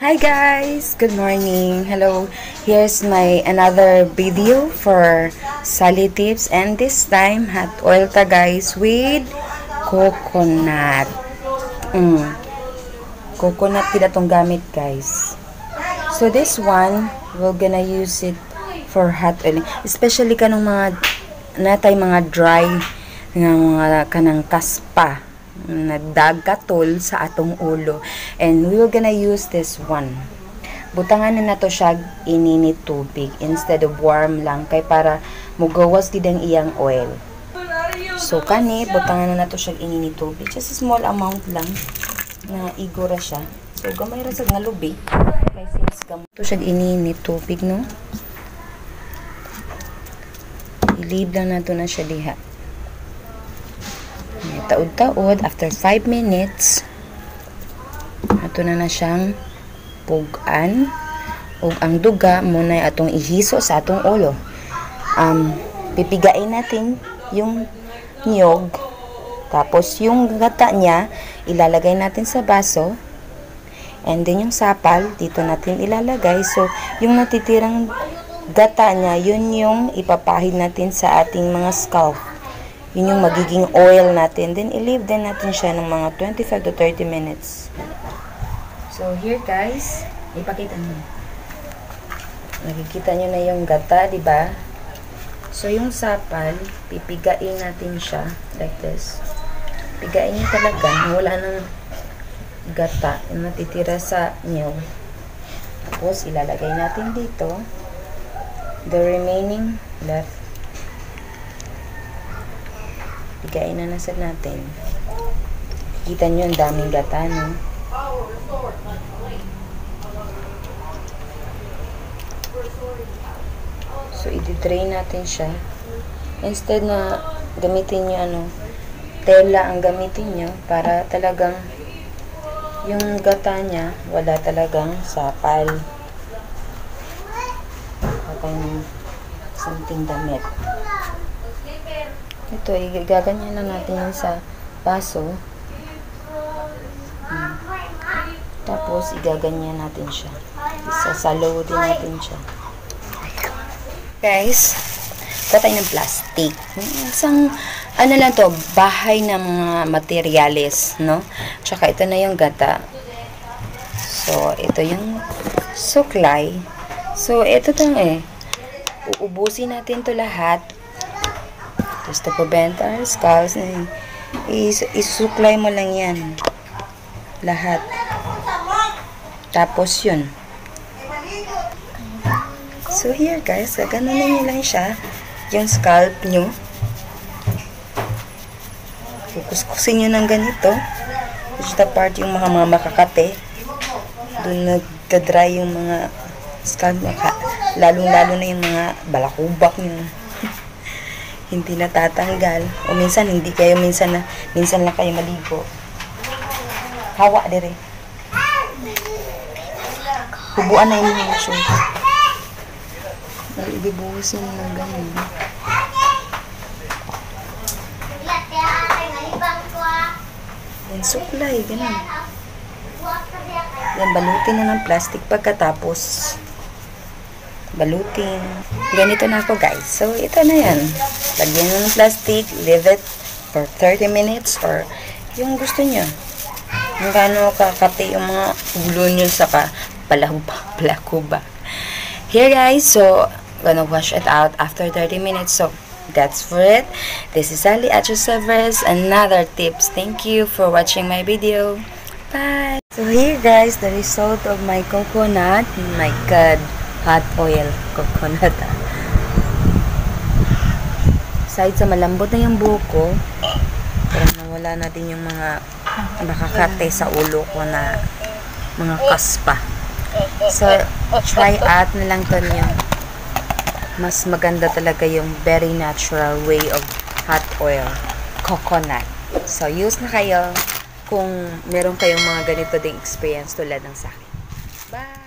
Hi guys! Good morning! Hello! Here's my another video for Sally Tips, and this time hot oil ta guys with coconut. Coconut kita tong gamit guys. So this one, we're gonna use it for hot oil. Especially kanong mga natay mga dry nga mga kanang kaspa. Nagdagatol sa atong ulo, and we were gonna use this one. Butangan na to siya ininit tubig instead of warm lang, kay para mugawas gid ang iyang oil. So kani butangan na to siya ininit tubig, just a small amount lang na igora siya. So gamay ra sad nga lubi, kay since gamay to siya ininit tubig, no, ilib lang nato na siya diha. Taod-taod, after 5 minutes, ato na siyang pugan, ug ang duga muna atong ihiso sa atong ulo. Pipigain natin yung niyog, tapos yung gata niya ilalagay natin sa baso, and then yung sapal dito natin ilalagay. So yung natitirang gata niya, yun yung ipapahid natin sa ating mga scalp. Yun yung magiging oil natin. Then, i-leave din natin siya ng mga 25 to 30 minutes. So, here guys, ipakita nyo. Nakikita nyo na yung gata, diba? So, yung sapal, pipigain natin siya like this. Pigain nyo talaga. Wala ng gata yung natitira sa nyo. Tapos, ilalagay natin dito. The remaining left. Pigain na nasa natin. Kita nyo ang daming gata, no? So, i-drain natin siya. Instead na gamitin nyo, tela ang gamitin nyo para talagang yung gata niya, wala talagang sapal. Parang something damit. Ito, igaganyan na natin yan sa baso. Tapos, igaganyan natin siya. Isasalo din natin siya. Guys, ito tayo ng plastic. Isang, lang to, bahay ng mga materyales, no? Tsaka, ito na yung gata. So, ito yung suklay. So, ito tang uubusin natin to lahat. Just to prevent our scalds, isuklay mo lang yan lahat. Tapos yun. So here guys, gano'n nyo lang siya yung scalp nyo. Kukuskusin nyo ng ganito. Just apart yung mga makakate. Doon nagdadry yung mga scalp nyo. Lalong-lalo na yung mga balakubak nyo. Hindi natatanggal. O minsan, hindi kayo, minsan lang kayo maligo. Hawa dire. Hubuan na yung show. Ibibuhusin na ganun. Yan, suklay, ganun. Yan, balutin na ng plastic pagkatapos. Balutin. Ganito na ako guys. So, ito na yan. Lagyan nyo ng plastic. Leave it for 30 minutes or yung gusto nyo. Yung gano'n kakati yung mga ulo nyo sa palakuba. Here guys, so, gonna wash it out after 30 minutes. So, that's for it. This is Sally at your service. Another tips. Thank you for watching my video. Bye! So, here guys, the result of my coconut. Oh my God! Hot oil coconut. Aside sa malambot na yung buko, parang nawala natin yung mga nakakate sa ulo ko na mga kaspa. So, try out na lang to niyo. Mas maganda talaga yung very natural way of hot oil coconut. So, use na kayo kung meron kayong mga ganito ding experience tulad ng sa akin. Bye!